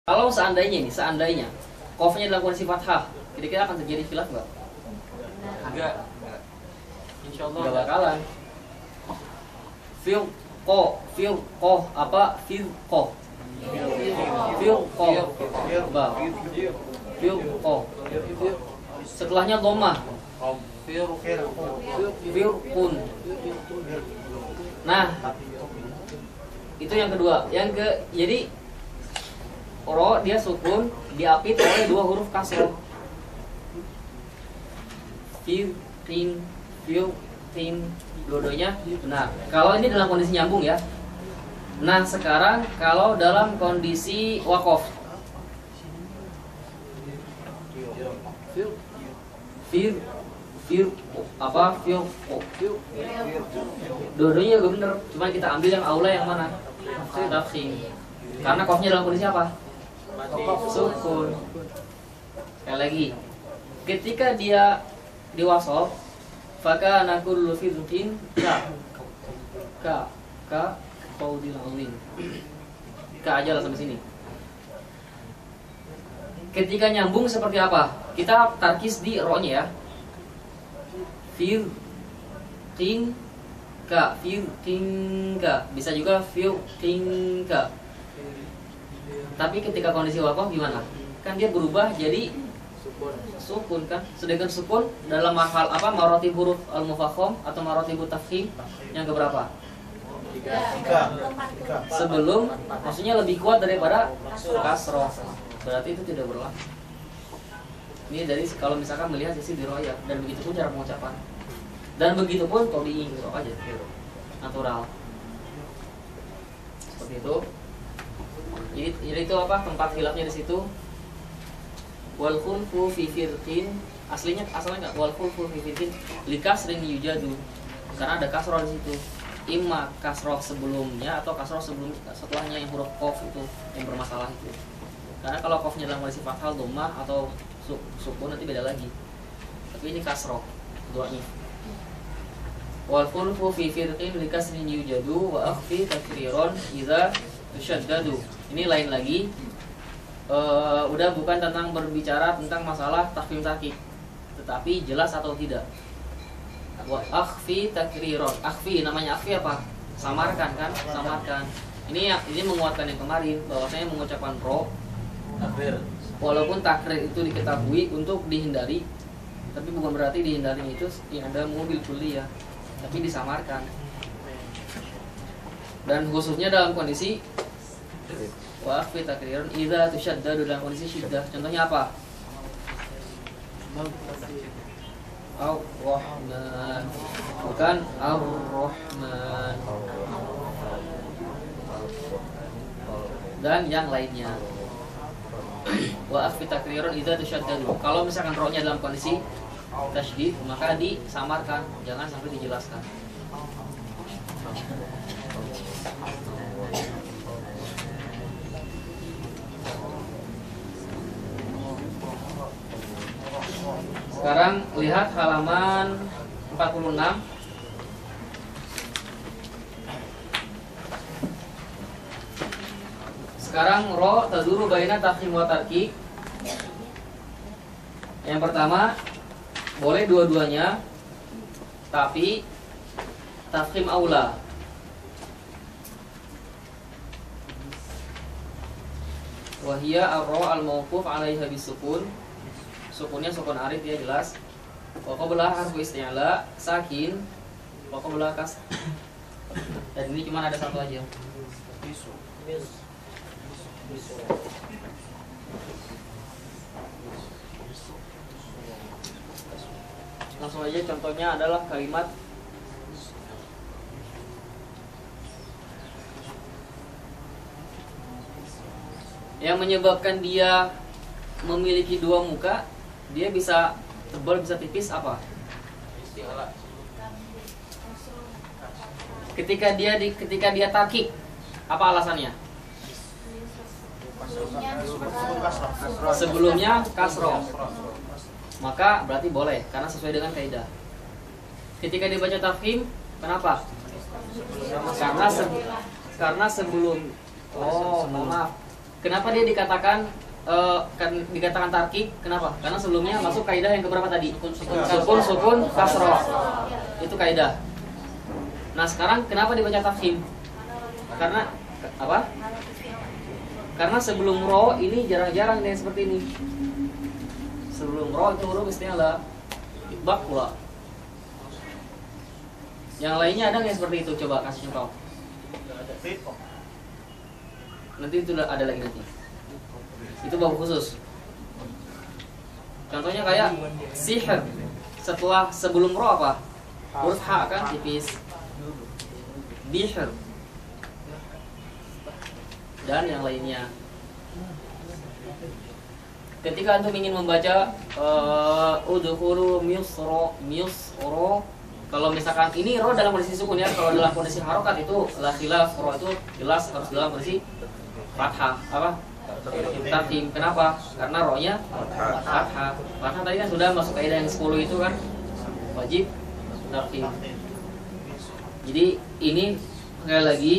Kalau seandainya qafnya dalam kondisi fathah, kira-kira akan terjadi khilaf nggak? Enggak. Insyaallah Nggak bakalan. Firqo apa? Firqo. Setelahnya dhammah. Firqun. Nah, itu yang kedua. Jadi ro dia sukun diapit oleh dua huruf kasroh. Tin, dua-duanya benar. Kalau ini dalam kondisi nyambung ya. Nah, sekarang kalau dalam kondisi waqaf. Dua-duanya juga benar. Cuma kita ambil yang aula yang mana? Tafkhim. Karena qafnya dalam kondisi apa? Sukun. Sekali lagi, ketika dia diwasol, fakana kullu firqin ka qaudil azim. Ka aja lah sampai sini. Ketika nyambung seperti apa? Kita tarkis di ro-nya ya. Firqin ka, bisa juga firqin ka. Tapi ketika kondisi waqaf gimana? Kan dia berubah jadi sukun kan? Sedangkan sukun dalam hal apa? Maratib huruf al-mufakham atau maratib tafkhim yang keberapa? 3. Sebelum, maksudnya lebih kuat daripada kasroh. Berarti itu tidak berlaku. Ini dari kalau misalkan melihat sisi diroya, dan begitu pun cara pengucapan. Dan begitu pun todi aja natural. Seperti itu. Jadi itu apa tempat khilafnya di situ. Wal khulfu fi firqin, asalnya enggak wal khulfu fi firqin likasrin yujadu, karena ada kasroh di situ. Imma kasroh sebelumnya atau kasroh setelahnya yang huruf qaf itu yang bermasalah itu. Karena kalau qafnya dalam kondisi fathah, dhammah atau sukun nanti beda lagi. Tapi ini kasroh duanya. Wal khulfu fi firqin likasrin yujadu wa akhfi takriron idza tushaddadu. Ini lain lagi. Udah bukan tentang berbicara tentang masalah takfim takik, tetapi jelas atau tidak. Wa akhfi takriron. Akhfi, namanya akhfi apa? Samarkan kan? Samarkan. Ini menguatkan yang kemarin bahwasanya mengucapkan ro takrir. Walaupun takrir itu diketahui untuk dihindari, tapi bukan berarti dihindari itu yang ada mobil kuliah, tapi disamarkan. Dan khususnya dalam kondisi wa akhfi takriron idza tushaddadu, dalam kondisi syiddah. Contohnya apa? Ar-Rahman, bukan Ar-Rahman, dan yang lainnya. Wa akhfi takriron idza tushaddadu. Kalau misalkan ro-nya dalam kondisi tasydid, maka disamarkan, jangan sampai dijelaskan. Sekarang lihat halaman 46. Sekarang ro taduru baina tafkhim wa tarkik. Yang pertama, boleh dua-duanya, tapi tafkhim aula. Wahia ar-ro al-mawquf 'alaiha bisukun. Sukunnya sukun arid ya jelas. Wa qabla harfu isti'la sakin. Wa qabla kas. Dan ini cuma ada satu aja. Langsung aja, contohnya adalah kalimat yang menyebabkan dia memiliki dua muka. Dia bisa tebal, bisa tipis, apa? isti'la. Ketika dia takik, apa alasannya? Sebelumnya kasroh, maka berarti boleh karena sesuai dengan kaidah. Ketika dibaca tafkhim, kenapa? Karena sebelum, mohon maaf, Kenapa dia dikatakan tarkik? Kenapa? Karena sebelumnya masuk kaidah yang keberapa tadi? Sukun, kasroh. Itu kaidah. Nah sekarang kenapa dibaca tafkhim? Karena apa? Karena sebelum ro ini jarang-jarang yang seperti ini. Sebelum ro itu huruf isti'la, itbaq pula. Yang lainnya ada nggak seperti itu? Coba kasih contoh. Nanti itu ada lagi nanti. Itu bab khusus. Contohnya kayak sihir. Sebelum ro apa? Huruf ha kan tipis. Bihr. Dan yang lainnya. Ketika antum ingin membaca udkhulu misro, kalau misalkan ini ro dalam kondisi sukun ya, kalau dalam kondisi harokat itu la khilaf, ro itu jelas harus dalam kondisi fathah. Apa? Tarkim. Kenapa? Karena ro-nya fathah. Fathah tadi kan sudah masuk kaidah yang 10 itu kan wajib tarkim. Jadi ini sekali lagi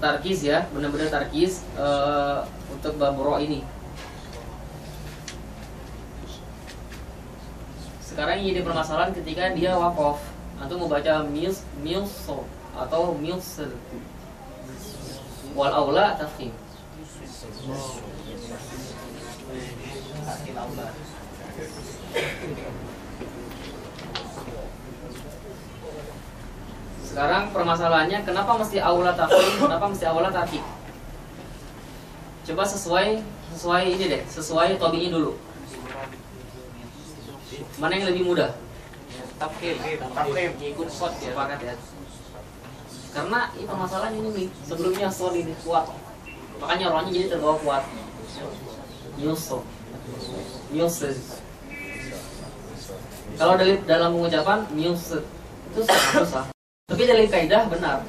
tarkis ya, benar-benar tarkis untuk bab ro ini. Sekarang ini jadi permasalahan ketika dia wakof atau membaca milso atau milsel. Wal aula tafkhim. Sekarang permasalahannya kenapa mesti aula tafkhim, kenapa mesti aula tarkib? Coba sesuai ini deh, sesuai tabi'i dulu. Mana yang lebih mudah? Tafkhim. Ikut shot ya. Sepakat ya. Karena ini permasalahan ini nih, sebelumnya shot ini kuat. Makanya rohnya jadi terbawa kuat. Yusuf. Kalau dalam pengucapan Yusuf itu susah. Tapi dari kaidah benar.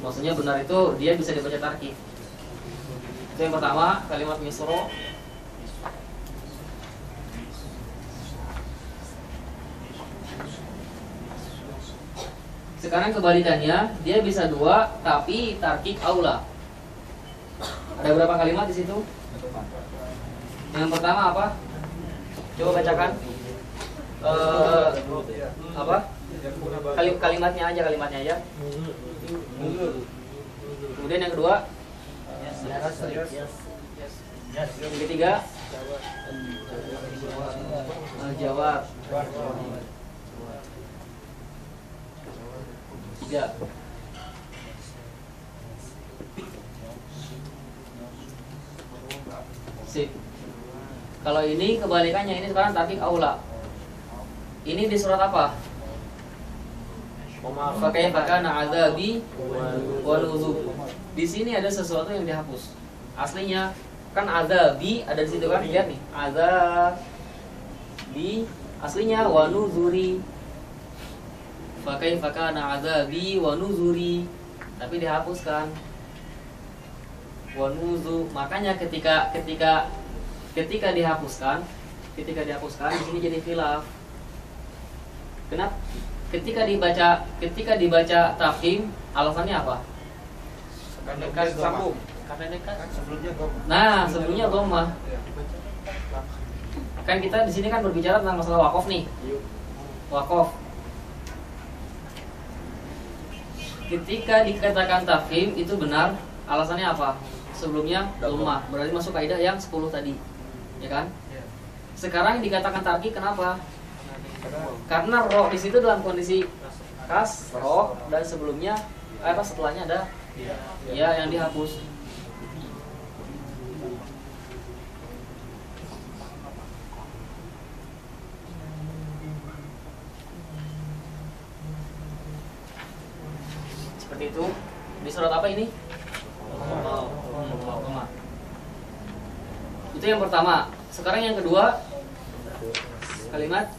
Maksudnya benar itu dia bisa dibaca tarkib. Itu yang pertama, kalimat misro. Sekarang kebalikannya, dia bisa dua tapi tarkib aula. Ada berapa kalimat di situ? Yang pertama apa? Coba bacakan. Apa? Kalimatnya aja. Kemudian yang kedua, yang ketiga, jawab. Tiga. Sip. Kalau ini kebalikannya, ini sekarang tarkib aula. Ini di surat apa? Pakai fakana azabi wa nuzur. Di sini ada sesuatu yang dihapus. Aslinya kan azabi ada di situ kan, lihat nih. Azabi aslinya wa nuzuri. Pakai fakana azabi wa nuzuri. Tapi dihapuskan. Wa nuzur. Makanya ketika dihapuskan di sini jadi khilaf. Kenapa? Ketika dibaca tafkhim, alasannya apa? Karena sambung. Nah, sebelumnya dhammah. Kan kita di sini kan berbicara tentang masalah wakof nih. Wakof. Ketika dikatakan tafkhim itu benar, alasannya apa? Sebelumnya dhammah, berarti masuk kaidah yang 10 tadi. Ya kan? Sekarang dikatakan tarkib kenapa? Karena ro di situ dalam kondisi kas ro dan sebelumnya setelahnya ada ya yang dihapus. Seperti itu. Di surat apa ini? Itu yang pertama. Sekarang yang kedua, kalimat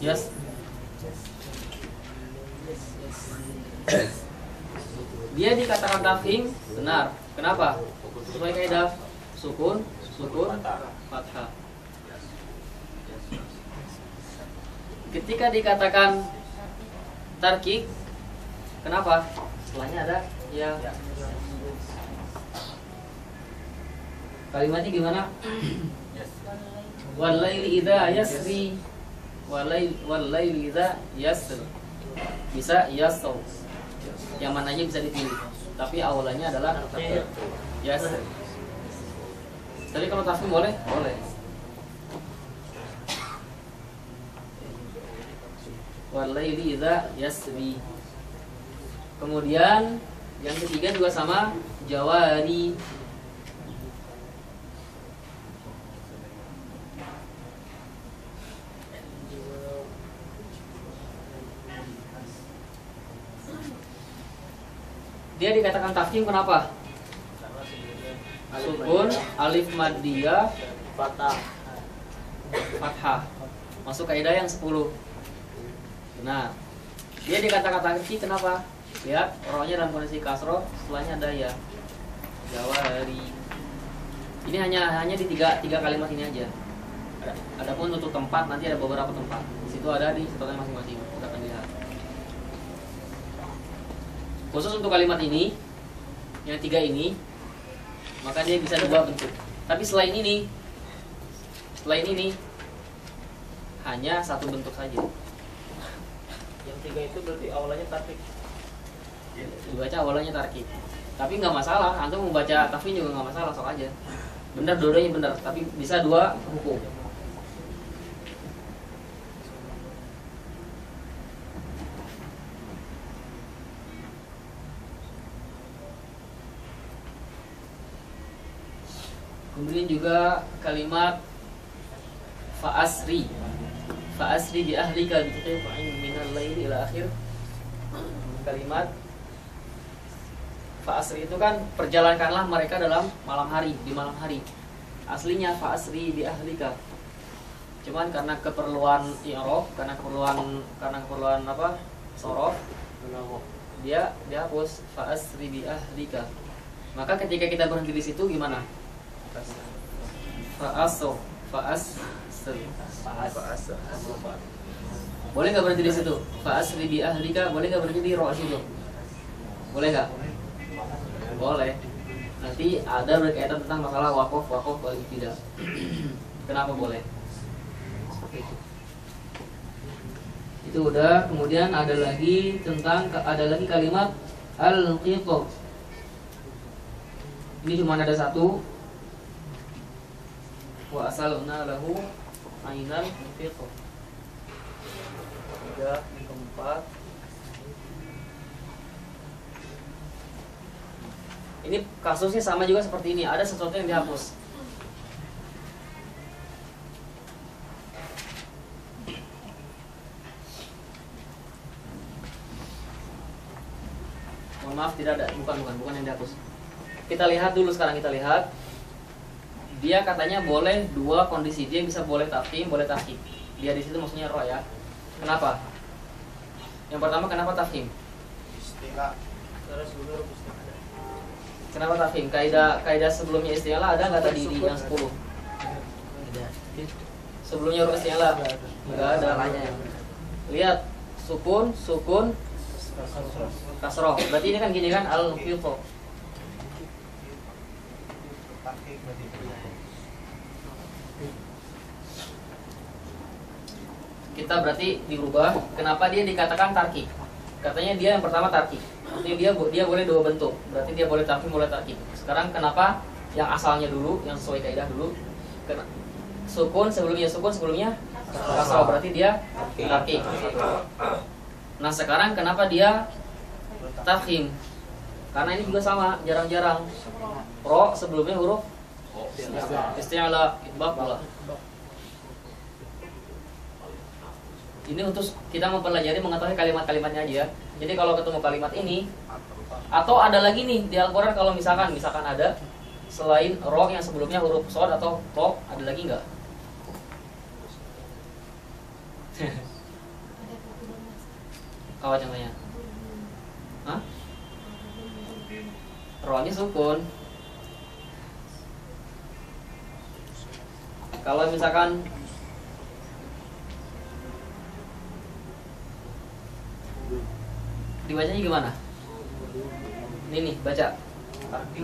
yes. Dia dikatakan tafkhim benar. Kenapa? Sesuai kaidah sukun, fathah. Ketika dikatakan tarkik, kenapa? Setelahnya ada Ya. Kalimatnya gimana? Walaili idza yasri. Walaili idza yasr. Bisa yasr. Yang mananya bisa dipilih. Tapi awalannya adalah yasr. Tapi kalau tafsir boleh? Boleh. Walaili idza yasri. Kemudian yang ketiga juga sama, jawari. Dia dikatakan tafkhim kenapa? Sukun, alif maddiyah, fathah. Masuk kaidah yang 10. Nah, dia dikatakan tafkhim kenapa? Lihat, rohnya dalam kondisi kasroh, setelahnya ada ya. Jawari. Ini hanya di tiga kalimat ini aja. Adapun untuk tempat nanti ada beberapa tempat. Di situ ada di setelahnya masing-masing. Kita akan lihat. Khusus untuk kalimat ini, yang 3 ini, maka dia bisa 2 bentuk. Tapi selain ini hanya 1 bentuk saja. Yang 3 itu berarti awalnya tarkik. Dibaca awalnya tarkik. Tapi nggak masalah, antum membaca tafkhim juga nggak masalah, sok aja. Benar, dua-duanya benar, tapi bisa 2 hukum. Kemudian juga kalimat fa'asri bi ahlika bi qit'in minal laili ila akhir. Kalimat fa'asri itu kan perjalankanlah mereka dalam malam hari, di malam hari. Aslinya fa'asri bi ahlika. Cuman karena keperluan i'rab, karena keperluan apa? Sorof, dia hapus fa'asri bi ahlika. Maka ketika kita berhenti di situ gimana? Boleh nggak berhenti di situ? Fa'asri bi ahlika, boleh nggak berhenti di ro situ? Boleh nggak? Boleh. Nanti ada berkaitan tentang masalah wakaf wal ibtida. Kenapa boleh? Itu udah. Kemudian ada lagi kalimat al-qitab. Ini cuma ada 1. Wa asalna lahu ainal fiqh. 3, 4. Ini kasusnya sama juga seperti ini. Ada sesuatu yang dihapus. Mohon maaf, tidak ada. Bukan yang dihapus. Kita lihat dulu sekarang, Dia katanya boleh 2 kondisi. Dia bisa boleh tafkhim, boleh tarkik. Dia di situ maksudnya roh ya. Kenapa? Yang pertama, kenapa tafkhim? Kenapa tafkhim? Kaidah sebelumnya istilah ada nggak tadi di yang 10? Sebelumnya huruf istilah nggak ada. Lihat, sukun, kasroh. Berarti ini kan gini kan, al-fiqh. Kita berarti dirubah. Kenapa dia dikatakan tarkik? Katanya dia yang pertama tarkik. Artinya dia boleh 2 bentuk. Berarti dia boleh tafkhim, boleh tarkik. Sekarang kenapa yang asalnya dulu, yang sesuai kaidah dulu? Sukun sebelumnya kasroh, berarti dia tarkik. Nah, sekarang kenapa dia tafkhim? Karena ini juga sama, jarang-jarang ro sebelumnya huruf isti'la, itbaq pula. Ini untuk kita mempelajari, mengetahui kalimat-kalimatnya aja. Jadi kalau ketemu kalimat ini, atau ada lagi nih di Al-Quran, kalau misalkan ada selain ro yang sebelumnya huruf shad atau to, ada lagi nggak? Apa contohnya? Hah? Ro-nya sukun. Kalau misalkan dibacanya gimana? Ini nih, baca. Ardi.